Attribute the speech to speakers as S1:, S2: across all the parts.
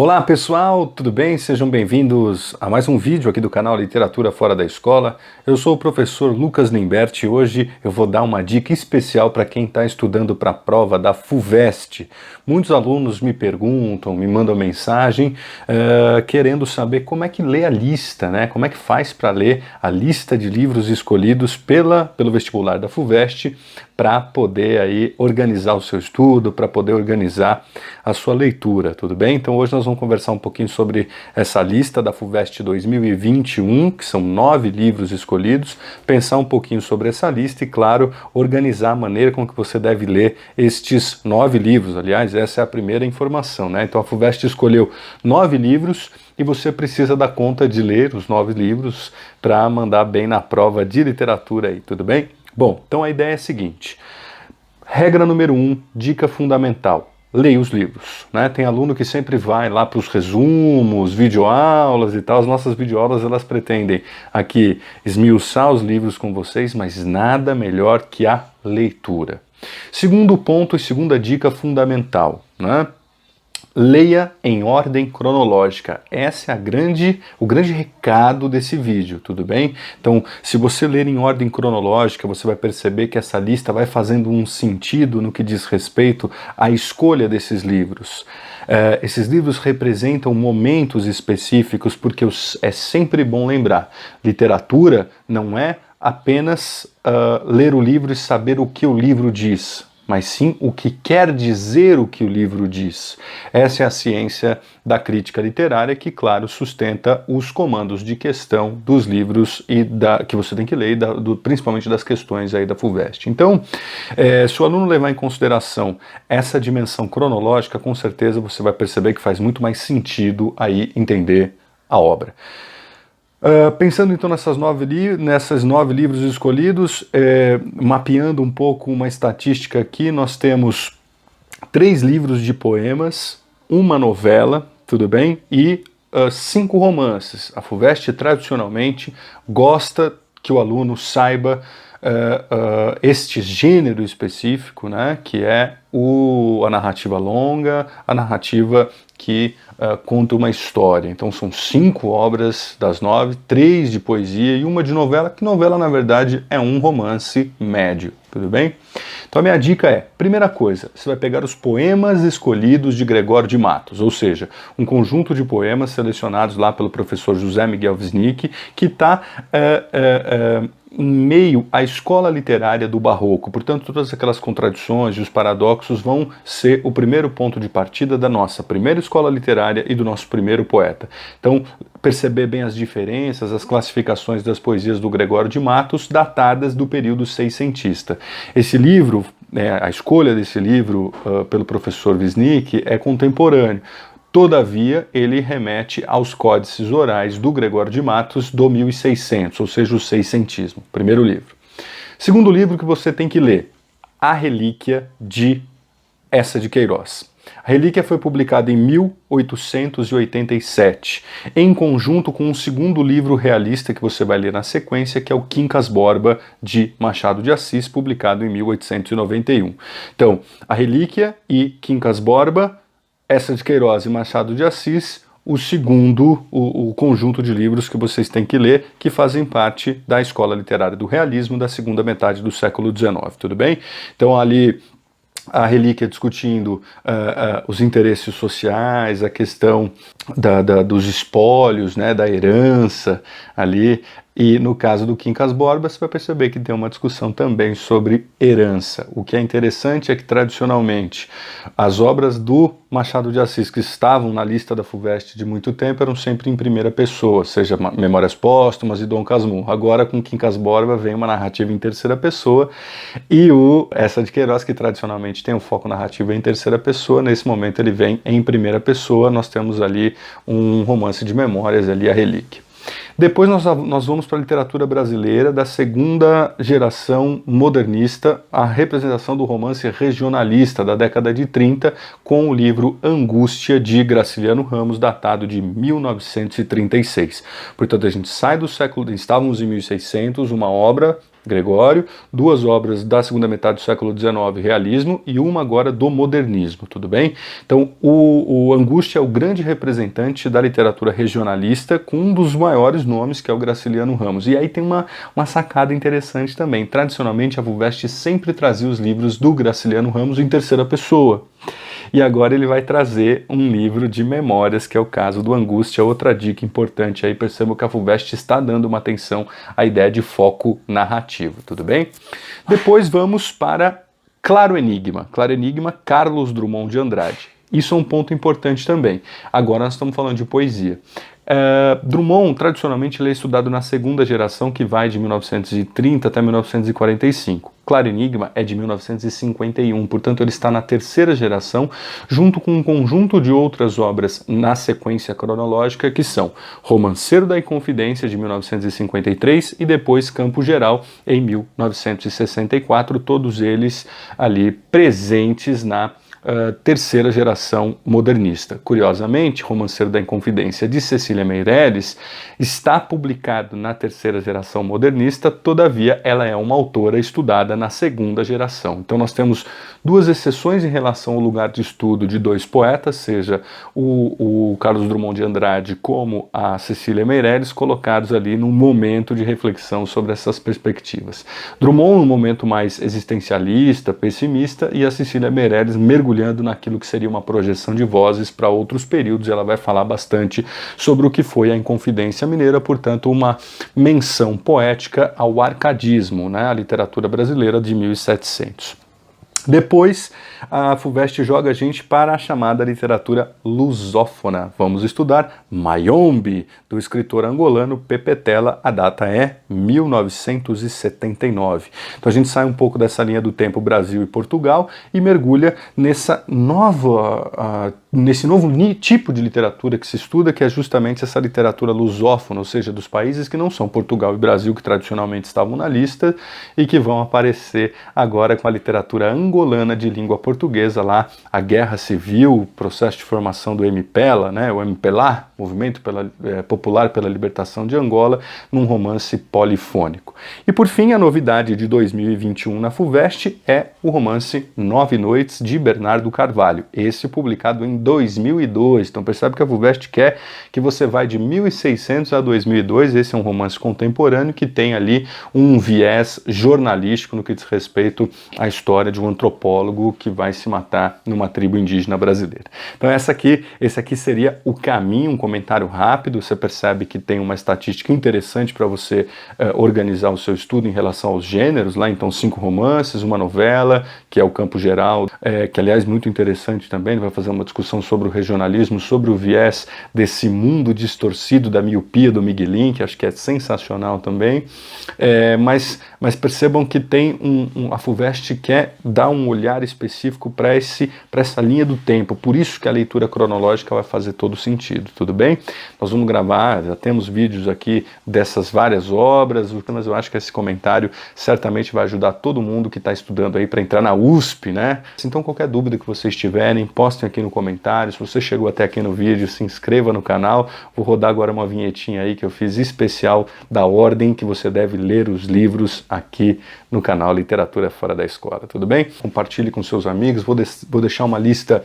S1: Olá pessoal, tudo bem? Sejam bem-vindos a mais um vídeo aqui do canal Literatura Fora da Escola. Eu sou o professor Lucas Nimberti e hoje eu vou dar uma dica especial para quem está estudando para a prova da FUVEST. Muitos alunos me perguntam, me mandam mensagem querendo saber como é que lê a lista, né? Como é que faz para ler a lista de livros escolhidos pelo vestibular da FUVEST para poder aí organizar o seu estudo, para poder organizar a sua leitura, tudo bem? Então hoje nós vamos conversar um pouquinho sobre essa lista da FUVEST 2021, que são 9 livros escolhidos, pensar um pouquinho sobre essa lista e, claro, organizar a maneira com que você deve ler estes 9 livros. Aliás, essa é a primeira informação, né? Então a FUVEST escolheu 9 livros e você precisa dar conta de ler os 9 livros para mandar bem na prova de literatura aí, tudo bem? Bom, então a ideia é a seguinte, regra número 1, dica fundamental, leia os livros, né? Tem aluno que sempre vai lá para os resumos, videoaulas e tal, as nossas videoaulas elas pretendem aqui esmiuçar os livros com vocês, mas nada melhor que a leitura. Segundo ponto e segunda dica fundamental, né? Leia em ordem cronológica. Esse é o grande recado desse vídeo, tudo bem? Então, se você ler em ordem cronológica, você vai perceber que essa lista vai fazendo um sentido no que diz respeito à escolha desses livros. Esses livros representam momentos específicos, porque é sempre bom lembrar, literatura não é apenas ler o livro e saber o que o livro diz, mas sim o que quer dizer o que o livro diz. Essa é a ciência da crítica literária que, claro, sustenta os comandos de questão dos livros que você tem que ler, principalmente das questões aí da FUVEST. Então, se o aluno levar em consideração essa dimensão cronológica, com certeza você vai perceber que faz muito mais sentido aí entender a obra. Pensando então nesses 9 livros escolhidos, mapeando um pouco uma estatística aqui, nós temos 3 livros de poemas, uma novela, tudo bem? E 5 romances. A FUVEST tradicionalmente gosta que o aluno saiba este gênero específico, né, que é a narrativa longa, a narrativa que conta uma história. Então são 5 obras das 9, 3 de poesia e uma de novela, que novela na verdade é um romance médio, tudo bem? Então a minha dica é, primeira coisa, você vai pegar os poemas escolhidos de Gregório de Matos, ou seja, um conjunto de poemas selecionados lá pelo professor José Miguel Wisnik, que está em meio à escola literária do Barroco. Portanto, todas aquelas contradições e os paradoxos vão ser o primeiro ponto de partida da nossa primeira escola literária e do nosso primeiro poeta. Então, perceber bem as diferenças, as classificações das poesias do Gregório de Matos, datadas do período seiscentista. Esse livro, a escolha desse livro pelo professor Wisnik é contemporâneo. Todavia, ele remete aos códices orais do Gregório de Matos do 1600, ou seja, o seiscentismo. Primeiro livro. Segundo livro que você tem que ler, A Relíquia de Eça de Queiroz. A Relíquia foi publicada em 1887, em conjunto com um segundo livro realista que você vai ler na sequência, que é o Quincas Borba, de Machado de Assis, publicado em 1891. Então, A Relíquia e Quincas Borba, Eça de Queiroz e Machado de Assis, o conjunto de livros que vocês têm que ler, que fazem parte da escola literária do realismo da segunda metade do século XIX, tudo bem? Então ali a Relíquia discutindo os interesses sociais, a questão dos espólios, né, da herança ali, e no caso do Quincas Borba você vai perceber que tem uma discussão também sobre herança. O que é interessante é que tradicionalmente as obras do Machado de Assis que estavam na lista da FUVEST de muito tempo eram sempre em primeira pessoa, seja Memórias Póstumas e Dom Casmurro. Agora com Quincas Borba vem uma narrativa em terceira pessoa e o Eça de Queiroz, que tradicionalmente tem um foco narrativo em terceira pessoa, nesse momento ele vem em primeira pessoa. Nós temos ali um romance de memórias, ali A Relíquia. Depois nós vamos para a literatura brasileira da segunda geração modernista, a representação do romance regionalista da década de 30, com o livro Angústia, de Graciliano Ramos, datado de 1936. Portanto, a gente sai do século, estávamos em 1600, uma obra Gregório, 2 obras da segunda metade do século XIX, realismo, e uma agora do modernismo, tudo bem? Então o Angústia é o grande representante da literatura regionalista, com um dos maiores nomes, que é o Graciliano Ramos. E aí tem uma sacada interessante também. Tradicionalmente a FUVEST sempre trazia os livros do Graciliano Ramos em terceira pessoa. E agora ele vai trazer um livro de memórias, que é o caso do Angústia. Outra dica importante aí, percebam que a FUVEST está dando uma atenção à ideia de foco narrativo, tudo bem? Depois vamos para Claro Enigma. Claro Enigma, Carlos Drummond de Andrade. Isso é um ponto importante também. Agora nós estamos falando de poesia. Drummond, tradicionalmente, ele é estudado na segunda geração, que vai de 1930 até 1945. Claro Enigma é de 1951, portanto ele está na terceira geração, junto com um conjunto de outras obras na sequência cronológica, que são Romanceiro da Inconfidência, de 1953, e depois Campo Geral, em 1964, todos eles ali presentes na terceira geração modernista. Curiosamente, Romanceiro da Inconfidência, de Cecília Meirelles, está publicado na terceira geração modernista, todavia ela é uma autora estudada na segunda geração. Então nós temos 2 exceções em relação ao lugar de estudo de 2 poetas, seja o Carlos Drummond de Andrade como a Cecília Meirelles, colocados ali num momento de reflexão sobre essas perspectivas. Drummond, um momento mais existencialista, pessimista, e a Cecília Meirelles mergulhando naquilo que seria uma projeção de vozes para outros períodos. Ela vai falar bastante sobre o que foi a Inconfidência Mineira, portanto uma menção poética ao arcadismo, né, a literatura brasileira de 1700. Depois, a FUVEST joga a gente para a chamada literatura lusófona. Vamos estudar Mayombe, do escritor angolano Pepe Tela. A data é 1979. Então a gente sai um pouco dessa linha do tempo Brasil e Portugal e mergulha nesse novo tipo de literatura que se estuda, que é justamente essa literatura lusófona, ou seja, dos países que não são Portugal e Brasil, que tradicionalmente estavam na lista, e que vão aparecer agora com a literatura angolana de língua portuguesa, lá a Guerra Civil, o processo de formação do MPLA, né, o MPLA, Movimento Popular pela Libertação de Angola, num romance polifônico. E por fim, a novidade de 2021 na FUVEST é o romance 9 Noites, de Bernardo Carvalho, esse publicado em 2002. Então percebe que a FUVEST quer que você vá de 1600 a 2002, esse é um romance contemporâneo que tem ali um viés jornalístico no que diz respeito à história de um antropólogo que vai se matar numa tribo indígena brasileira. Então esse aqui seria o caminho, um comentário rápido. Você percebe que tem uma estatística interessante para você organizar o seu estudo em relação aos gêneros, lá então 5 romances, uma novela, que é o Campo Geral, que aliás muito interessante também, ele vai fazer uma discussão sobre o regionalismo, sobre o viés desse mundo distorcido da miopia do Miguelin, que acho que é sensacional também, mas percebam que tem a FUVEST quer dar um olhar específico para essa linha do tempo, por isso que a leitura cronológica vai fazer todo sentido, tudo bem? Nós vamos gravar, já temos vídeos aqui dessas várias obras, mas eu acho que esse comentário certamente vai ajudar todo mundo que está estudando aí para entrar na USP, né? Então qualquer dúvida que vocês tiverem, postem aqui no comentário. Se você chegou até aqui no vídeo, se inscreva no canal. Vou rodar agora uma vinhetinha aí que eu fiz especial da ordem que você deve ler os livros aqui no canal Literatura Fora da Escola, tudo bem? Compartilhe com seus amigos, vou deixar uma lista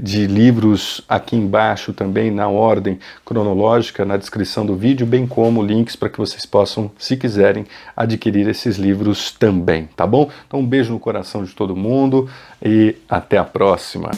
S1: de livros aqui embaixo também, na ordem cronológica, na descrição do vídeo, bem como links para que vocês possam, se quiserem, adquirir esses livros também, tá bom? Então um beijo no coração de todo mundo e até a próxima!